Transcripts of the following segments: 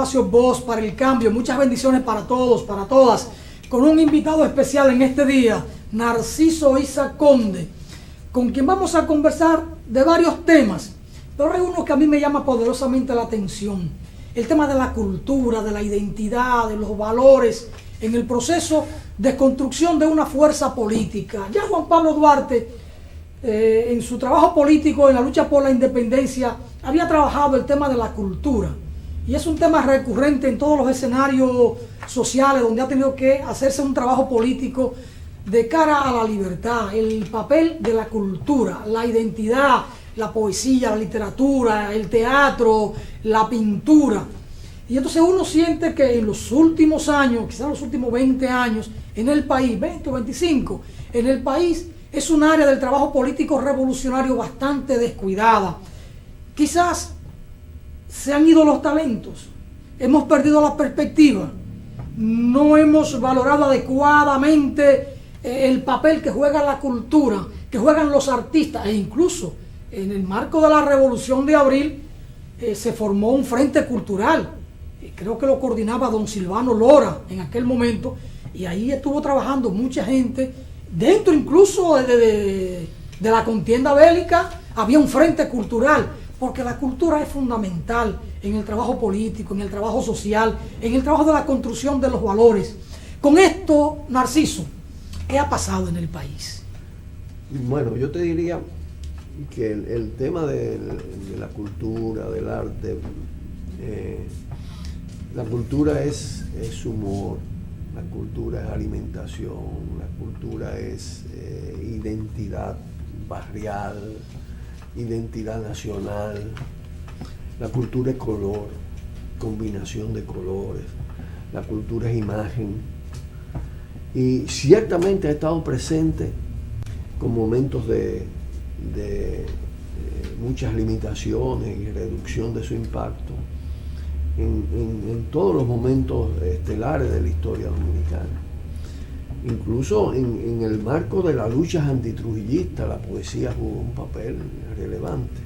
espacio Voz para el Cambio. Muchas bendiciones para todos, para todas. Con un invitado especial en este día, Narciso Isa Conde, con quien vamos a conversar de varios temas. Pero hay uno que a mí me llama poderosamente la atención. El tema de la cultura, de la identidad, de los valores en el proceso de construcción de una fuerza política. Ya Juan Pablo Duarte, en su trabajo político, en la lucha por la independencia, había trabajado el tema de la cultura. Y es un tema recurrente en todos los escenarios sociales donde ha tenido que hacerse un trabajo político de cara a la libertad, el papel de la cultura, la identidad, la poesía, la literatura, el teatro, la pintura. Y entonces uno siente que en los últimos años, quizás los últimos 20 años, en el país, 20 o 25, en el país es un área del trabajo político revolucionario bastante descuidada. Quizás se han ido los talentos, hemos perdido la perspectiva, no hemos valorado adecuadamente el papel que juega la cultura, que juegan los artistas, e incluso en el marco de la Revolución de Abril se formó un frente cultural, creo que lo coordinaba don Silvano Lora en aquel momento, y ahí estuvo trabajando mucha gente, dentro incluso de la contienda bélica había un frente cultural, porque la cultura es fundamental en el trabajo político, en el trabajo social, en el trabajo de la construcción de los valores. Con esto, Narciso, ¿qué ha pasado en el país? Bueno, yo te diría que el tema de la cultura, del arte, la cultura es humor, la cultura es alimentación, la cultura es identidad barrial, identidad nacional, la cultura es color, combinación de colores, la cultura es imagen, y ciertamente ha estado presente con momentos de muchas limitaciones y reducción de su impacto en todos los momentos estelares de la historia dominicana. Incluso en el marco de las luchas antitrujillistas, la poesía jugó un papel relevante,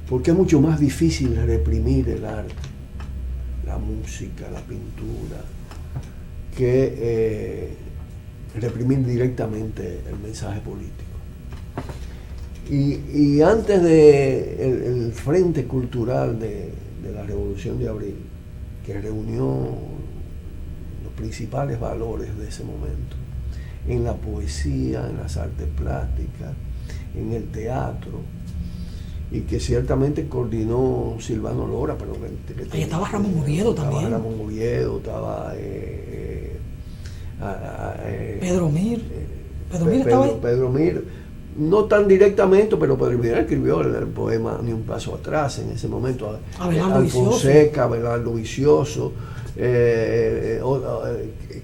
porque es mucho más difícil reprimir el arte, la música, la pintura, que reprimir directamente el mensaje político. Y antes del Frente Cultural de la Revolución de Abril, que reunió los principales valores de ese momento, en la poesía, en las artes plásticas, en el teatro, y que ciertamente coordinó Silvano Lora, pero ahí estaba Ramón Oviedo también. Estaba Ramón Oviedo, estaba Pedro Mir. Estaba ahí. Pedro Mir, no tan directamente, pero Pedro Mir escribió el poema Ni un paso atrás en ese momento. Alfonseca, Abelardo Vicioso,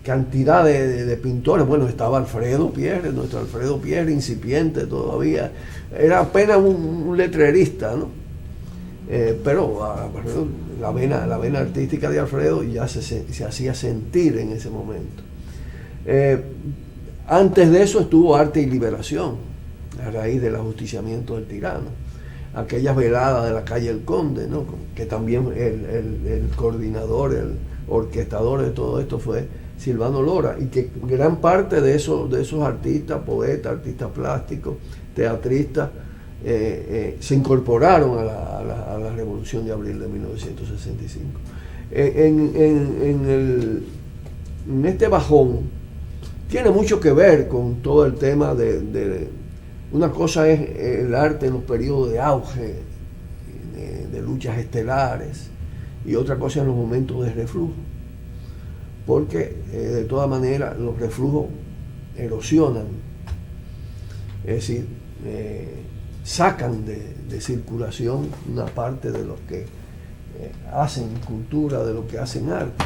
cantidad de pintores. Bueno, estaba Alfredo Pierre, nuestro Alfredo Pierre, incipiente todavía, era apenas un letrerista, ¿no? Pero la vena artística de Alfredo ya se hacía sentir en ese momento. Antes de eso estuvo Arte y Liberación, a raíz del ajusticiamiento del tirano, aquellas veladas de la calle El Conde, ¿no? Que también el coordinador, el orquestador de todo esto fue Silvano Lora, y que gran parte de esos artistas, poetas, artistas plásticos, teatristas, se incorporaron a la Revolución de Abril de 1965. En este bajón tiene mucho que ver con todo el tema de una cosa es el arte en los periodos de auge, de luchas estelares, y otra cosa en los momentos de reflujo, porque de todas maneras los reflujos erosionan, es decir, sacan de circulación una parte de los que hacen cultura, de los que hacen arte.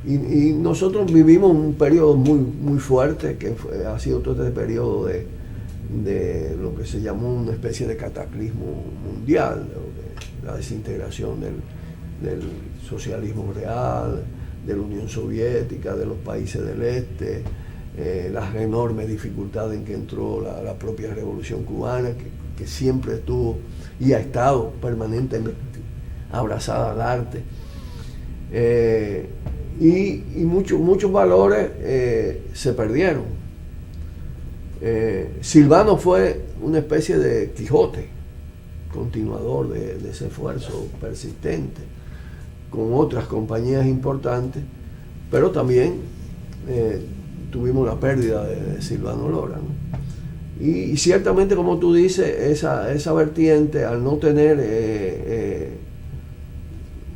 Y nosotros vivimos un periodo muy fuerte, que ha sido todo este periodo de lo que se llamó una especie de cataclismo mundial, de la desintegración del socialismo real, de la Unión Soviética, de los países del este, las enormes dificultades en que entró la propia Revolución Cubana, que siempre estuvo y ha estado permanentemente abrazada al arte. Y muchos valores se perdieron. Silvano fue una especie de Quijote, continuador de ese esfuerzo persistente, con otras compañías importantes, pero también tuvimos la pérdida de Silvano Lora, ¿no? Y ciertamente, como tú dices, esa vertiente, al no tener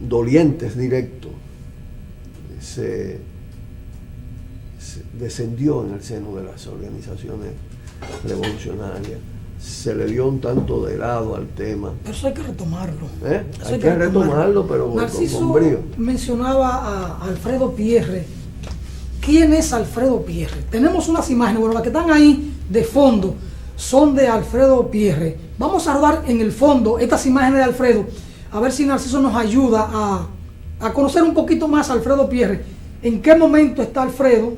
dolientes directos, se descendió en el seno de las organizaciones revolucionarias, se le dio un tanto de lado al tema. Pero eso hay que retomarlo. Hay que retomarlo, pero Narciso con brío. mencionaba a Alfredo Pierre. ¿Quién es Alfredo Pierre? Tenemos unas imágenes, bueno, las que están ahí de fondo son de Alfredo Pierre. Vamos a rodar en el fondo estas imágenes de Alfredo, a ver si Narciso nos ayuda a conocer un poquito más a Alfredo Pierre. ¿En qué momento está Alfredo?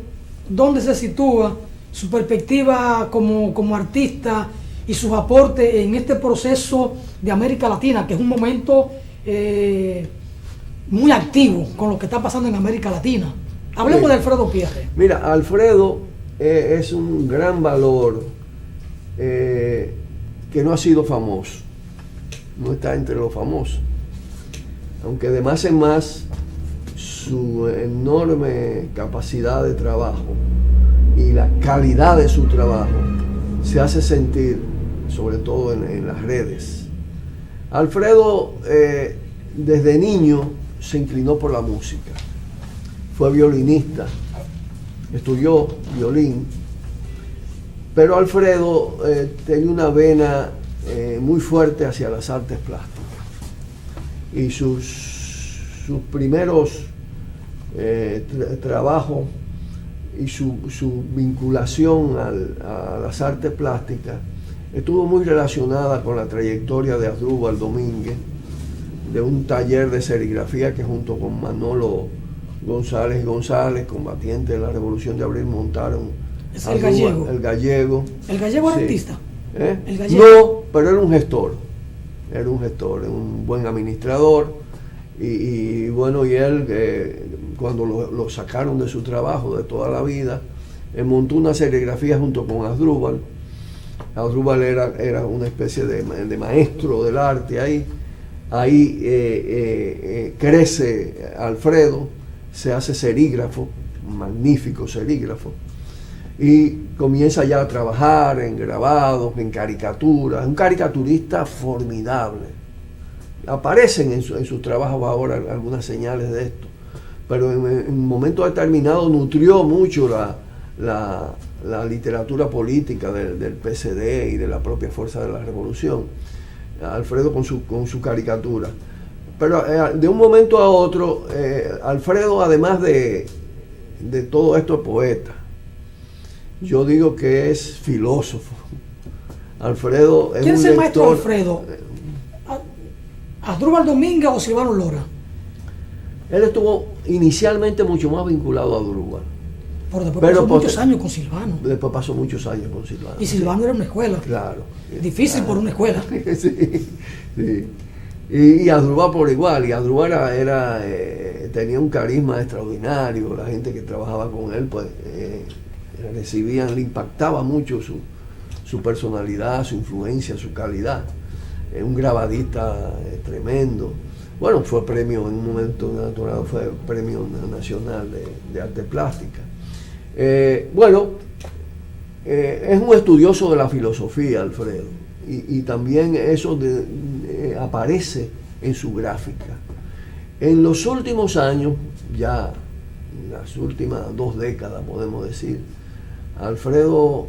¿Dónde se sitúa? Su perspectiva como artista y sus aportes en este proceso de América Latina, que es un momento muy activo con lo que está pasando en América Latina. Hablemos de Alfredo Pierre. Mira, Alfredo es un gran valor que no ha sido famoso, no está entre los famosos, aunque de más en más su enorme capacidad de trabajo y la calidad de su trabajo se hace sentir, sobre todo en las redes. Alfredo desde niño se inclinó por la música, fue violinista, estudió violín, pero Alfredo tenía una vena muy fuerte hacia las artes plásticas, y sus primeros trabajos y su vinculación a las artes plásticas estuvo muy relacionada con la trayectoria de Asdrúbal Domínguez, de un taller de serigrafía que junto con Manolo González combatiente de la Revolución de Abril, montaron. Es el gallego. El gallego. ¿El gallego era Sí. artista? ¿El gallego? No, pero era un gestor, un buen administrador, y bueno, y él cuando lo sacaron de su trabajo de toda la vida, montó una serigrafía junto con Asdrúbal. Asdrúbal era una especie de maestro del arte ahí. Crece Alfredo, se hace serígrafo, magnífico serígrafo, y comienza ya a trabajar en grabados, en caricaturas, un caricaturista formidable. Aparecen en sus trabajos ahora algunas señales de esto, pero en un momento determinado nutrió mucho la literatura política del PCD y de la propia Fuerza de la Revolución, Alfredo con su caricatura. Pero de un momento a otro, Alfredo, además de todo esto, es poeta. Yo digo que es filósofo. Alfredo es ¿Quién un es el maestro lector. Alfredo? ¿Asdrúbal Domínguez o Silvano Lora? Él estuvo inicialmente mucho más vinculado a Asdrúbal. Después pasó muchos años con Silvano. Después pasó muchos años con Silvano. Y Silvano era una escuela. Claro. Difícil por una escuela. Sí. Y Asdrúbal por igual. Y Asdrúbal tenía un carisma extraordinario. La gente que trabajaba con él, pues, le impactaba mucho su personalidad, su influencia, su calidad. Un grabadista tremendo. Bueno, fue premio en un momento natural, fue premio nacional de arte plástica. Es un estudioso de la filosofía, Alfredo, y también eso aparece en su gráfica. En los últimos años, ya en las últimas 2 décadas podemos decir, Alfredo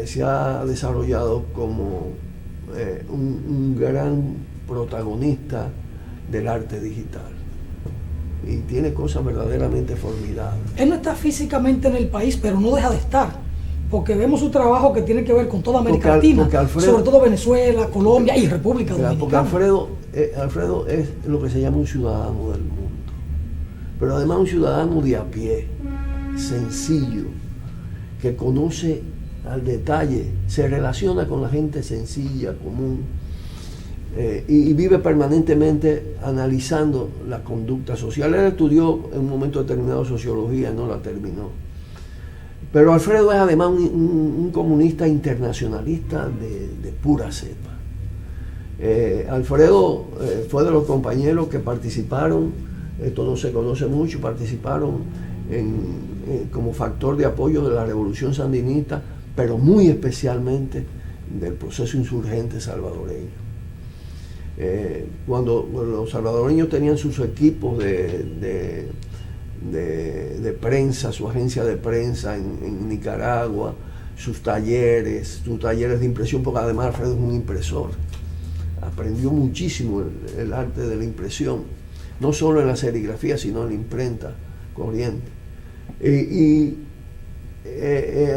se ha desarrollado como un gran protagonista del arte digital, y tiene cosas verdaderamente formidables. Él no está físicamente en el país, pero no deja de estar, porque vemos su trabajo que tiene que ver con toda América Latina, sobre todo Venezuela, Colombia y República Dominicana. Porque Alfredo es lo que se llama un ciudadano del mundo, pero además un ciudadano de a pie, sencillo, que conoce al detalle, se relaciona con la gente sencilla, común. y vive permanentemente analizando la conducta social. Él estudió en un momento determinado sociología, no la terminó. Pero Alfredo es además un comunista internacionalista de pura cepa. Alfredo fue de los compañeros que participaron, esto no se conoce mucho, participaron como factor de apoyo de la revolución sandinista, pero muy especialmente del proceso insurgente salvadoreño. Cuando los salvadoreños tenían sus equipos de prensa, su agencia de prensa en Nicaragua, sus talleres de impresión, porque además Alfredo es un impresor, aprendió muchísimo el arte de la impresión, no solo en la serigrafía, sino en la imprenta corriente, y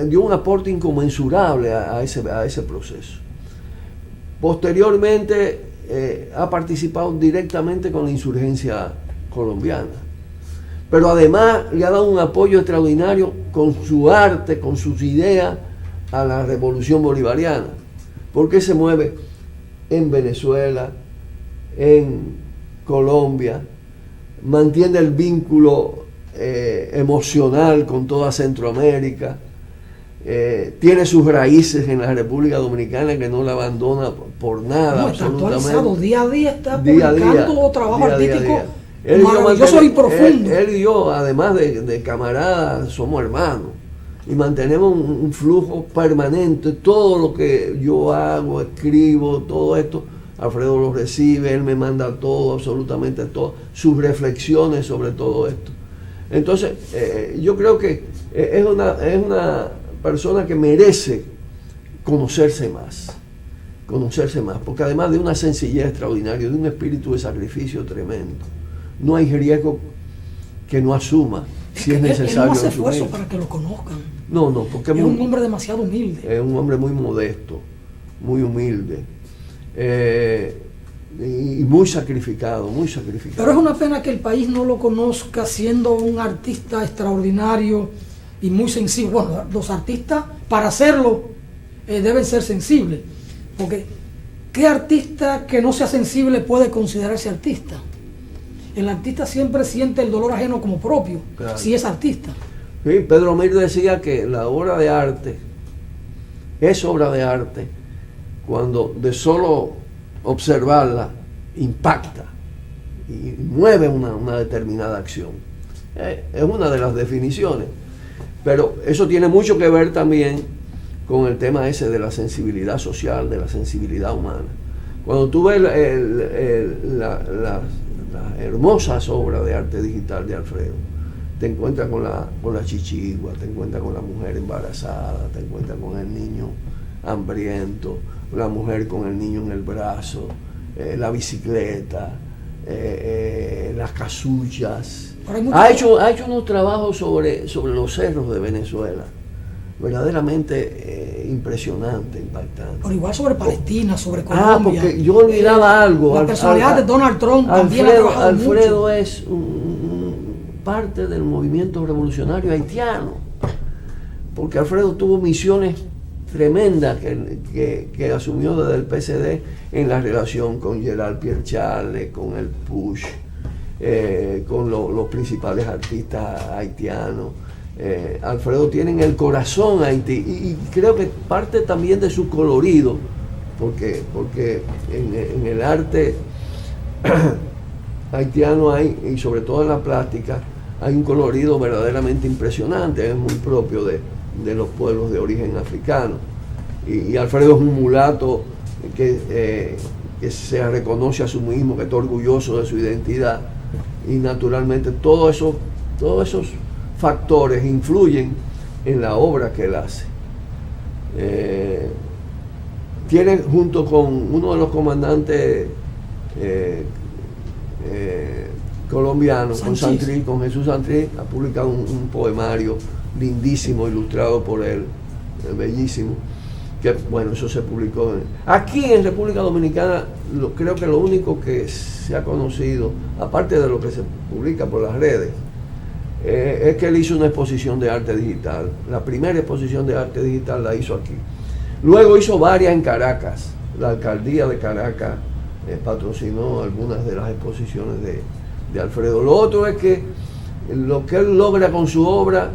dio un aporte inconmensurable a ese proceso. Posteriormente ha participado directamente con la insurgencia colombiana, pero además le ha dado un apoyo extraordinario con su arte, con sus ideas a la revolución bolivariana, porque se mueve en Venezuela, en Colombia, mantiene el vínculo emocional con toda Centroamérica, tiene sus raíces en la República Dominicana, que no la abandona por nada. No, está absolutamente. actualizado, día a día está publicando trabajo artístico maravilloso y profundo. Él y yo, además de camaradas, somos hermanos y mantenemos un flujo permanente. Todo lo que yo hago, escribo, todo esto, Alfredo lo recibe, él me manda todo, absolutamente todo, sus reflexiones sobre todo esto. Entonces, yo creo que es una persona que merece conocerse más, porque además de una sencillez extraordinaria, de un espíritu de sacrificio tremendo, no hay riesgo que no asuma si es necesario. Él no hace esfuerzo para que lo conozcan. No, porque es un hombre demasiado humilde. Es un hombre muy modesto, muy humilde, y muy sacrificado. Pero es una pena que el país no lo conozca, siendo un artista extraordinario y muy sensible. Bueno, los artistas, para hacerlo, deben ser sensibles, porque ¿qué artista que no sea sensible puede considerarse artista? El artista siempre siente el dolor ajeno como propio, claro, si es artista. Sí, Pedro Mir decía que la obra de arte es obra de arte cuando de solo observarla impacta y mueve una determinada acción. Es una de las definiciones, pero eso tiene mucho que ver también con el tema ese de la sensibilidad social, de la sensibilidad humana. Cuando tú ves las hermosas obras de arte digital de Alfredo, te encuentras con la chichigua, te encuentras con la mujer embarazada, te encuentras con el niño hambriento, la mujer con el niño en el brazo, la bicicleta, las casullas. Ha hecho unos trabajos sobre los cerros de Venezuela, verdaderamente impresionante, impactante. Pero igual sobre Palestina, sobre Colombia. Porque yo olvidaba algo. La personalidad de Donald Trump también ha trabajado Alfredo mucho. Es parte del movimiento revolucionario haitiano, porque Alfredo tuvo misiones tremendas que asumió desde el PCD en la relación con Gerald Pierre Charles, con el Push, con los principales artistas haitianos. Alfredo tiene en el corazón Haití, y creo que parte también de su colorido, porque en el arte haitiano hay, y sobre todo en la plástica, hay un colorido verdaderamente impresionante, es muy propio de los pueblos de origen africano. Y Alfredo es un mulato que se reconoce a sí mismo, que está orgulloso de su identidad, y naturalmente todos esos factores influyen en la obra que él hace. Tiene, junto con uno de los comandantes colombianos, con Jesús Santrich, ha publicado un poemario lindísimo, ilustrado por él, bellísimo, que bueno, eso se publicó aquí en República Dominicana. Creo que lo único que se ha conocido, aparte de lo que se publica por las redes, es que él hizo una exposición de arte digital. La primera exposición de arte digital la hizo aquí. Luego hizo varias en Caracas. La alcaldía de Caracas patrocinó algunas de las exposiciones de Alfredo. Lo otro es que lo que él logra con su obra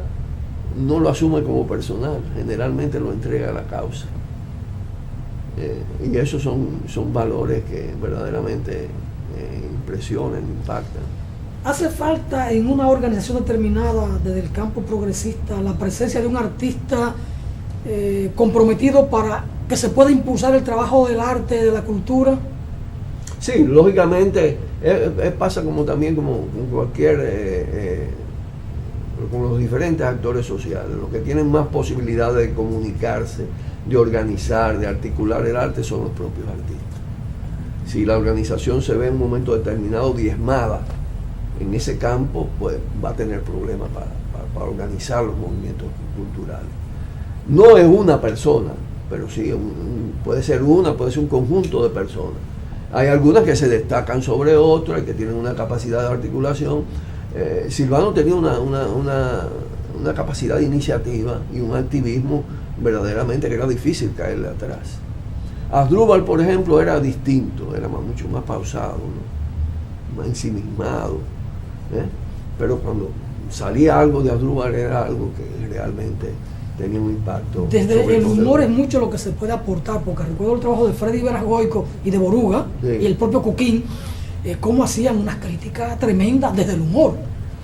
no lo asume como personal, generalmente lo entrega a la causa. Y esos son valores que verdaderamente impresionan, impactan. ¿Hace falta en una organización determinada desde el campo progresista la presencia de un artista comprometido para que se pueda impulsar el trabajo del arte, de la cultura? Sí, lógicamente pasa como también como cualquier, con los diferentes actores sociales. Los que tienen más posibilidades de comunicarse, de organizar, de articular el arte son los propios artistas. Si la organización se ve en un momento determinado diezmada en ese campo, pues va a tener problemas para organizar los movimientos culturales. No es una persona, pero sí puede ser un conjunto de personas. Hay algunas que se destacan sobre otras, que tienen una capacidad de articulación. Silvano tenía una capacidad de iniciativa y un activismo verdaderamente que era difícil caerle atrás. Asdrúbal, por ejemplo, era distinto, era mucho más pausado, ¿no? Más ensimismado, pero cuando salía algo de Asdrúbal era algo que realmente tenía un impacto. Desde el humor es mucho lo que se puede aportar, porque recuerdo el trabajo de Freddy Veras-Goico y de Boruga, sí, y el propio Cuquín, cómo hacían unas críticas tremendas desde el humor,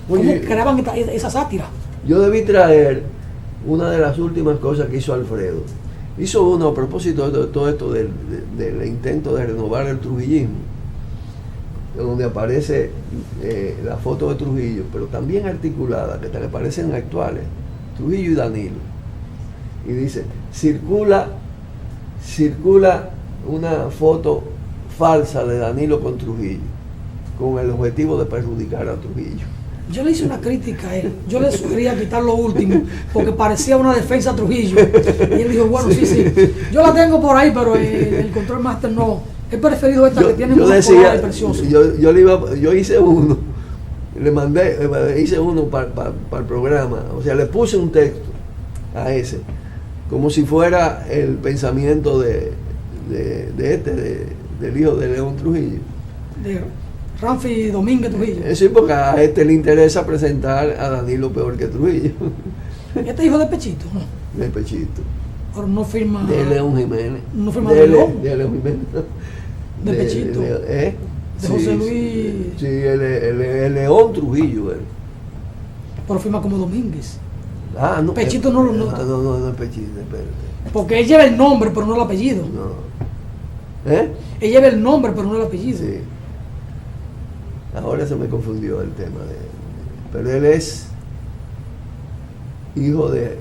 cómo creaban esa sátira. Yo debí traer una de las últimas cosas que hizo Alfredo. Hizo uno a propósito de todo esto del intento de renovar el trujillismo, donde aparece la foto de Trujillo, pero también articulada, que te le parecen actuales, Trujillo y Danilo. Y dice, circula una foto falsa de Danilo con Trujillo, con el objetivo de perjudicar a Trujillo. Yo le hice una crítica a él, yo le sugería quitar lo último, porque parecía una defensa a Trujillo. Y él dijo, bueno, sí, yo la tengo por ahí, pero el Control Master no. He preferido esta que tiene un color precioso. Yo hice uno, hice uno para el programa, o sea, le puse un texto a ese, como si fuera el pensamiento del hijo de León Trujillo. De Ramfi Domínguez Trujillo. Sí, porque a este le interesa presentar a Danilo peor que Trujillo. ¿Este hijo de Pechito? No. De Pechito. Pero no firma. De León Jiménez. No firma de León. De León Jiménez. De Pechito. De José Luis. Sí, el León Trujillo. Pero firma como Domínguez. Ah, no. Pechito no lo nota. No es Pechito, espérate. Porque él lleva el nombre, pero no el apellido. No. Él lleva el nombre, pero no el apellido. Sí. Ahora se me confundió el tema pero él es hijo de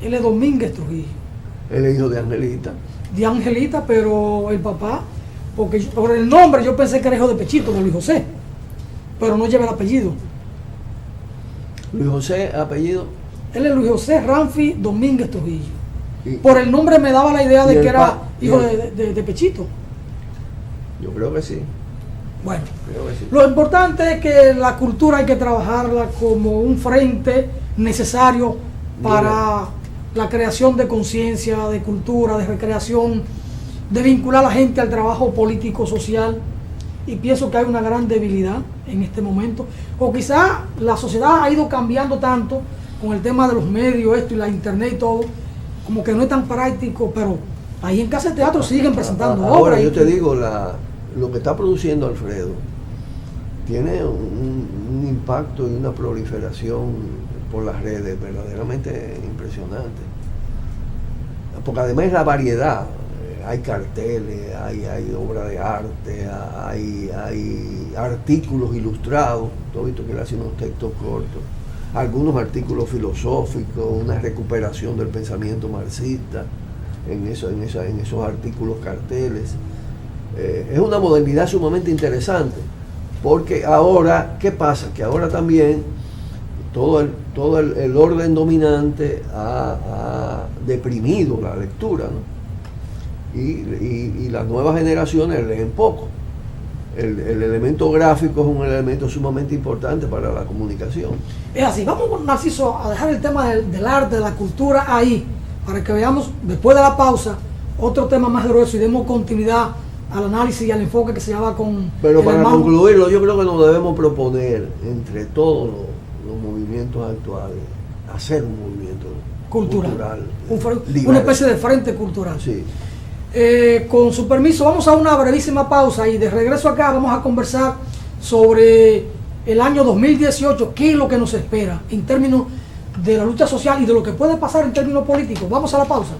él es Domínguez Trujillo. Él es hijo de Angelita. De Angelita, pero el papá, porque por el nombre yo pensé que era hijo de Pechito, de Luis José, pero no lleva el apellido. Luis José, apellido. Él es Luis José Ramfi Domínguez Trujillo. Por el nombre me daba la idea de que era hijo de Pechito. Yo creo que sí. Bueno, lo importante es que la cultura hay que trabajarla como un frente necesario para la creación de conciencia, de cultura, de recreación, de vincular a la gente al trabajo político, social. Y pienso que hay una gran debilidad en este momento. O quizá la sociedad ha ido cambiando tanto con el tema de los medios, esto y la internet y todo, como que no es tan práctico, pero ahí en Casa de Teatro siguen presentando obras. Ahora yo te digo, lo que está produciendo Alfredo tiene un impacto y una proliferación por las redes verdaderamente impresionante, porque además la variedad, hay carteles, hay obra de arte, hay artículos ilustrados, tú has visto que le hacen unos textos cortos, algunos artículos filosóficos, una recuperación del pensamiento marxista en esos artículos carteles. Es una modernidad sumamente interesante, porque ahora, ¿qué pasa? Que ahora también todo el orden dominante ha deprimido la lectura, ¿no? Y las nuevas generaciones leen poco. El elemento gráfico es un elemento sumamente importante para la comunicación. Es así, vamos, Narciso, a dejar el tema del arte, de la cultura ahí, para que veamos, después de la pausa, otro tema más grueso y demos continuidad al análisis y al enfoque que se llevaba con Pero el para hermano. concluirlo, yo creo que nos debemos proponer entre todos los movimientos actuales hacer un movimiento cultural Una especie de frente cultural. Sí. Con su permiso, vamos a una brevísima pausa y de regreso acá vamos a conversar sobre el año 2018, qué es lo que nos espera en términos de la lucha social y de lo que puede pasar en términos políticos. Vamos a la pausa.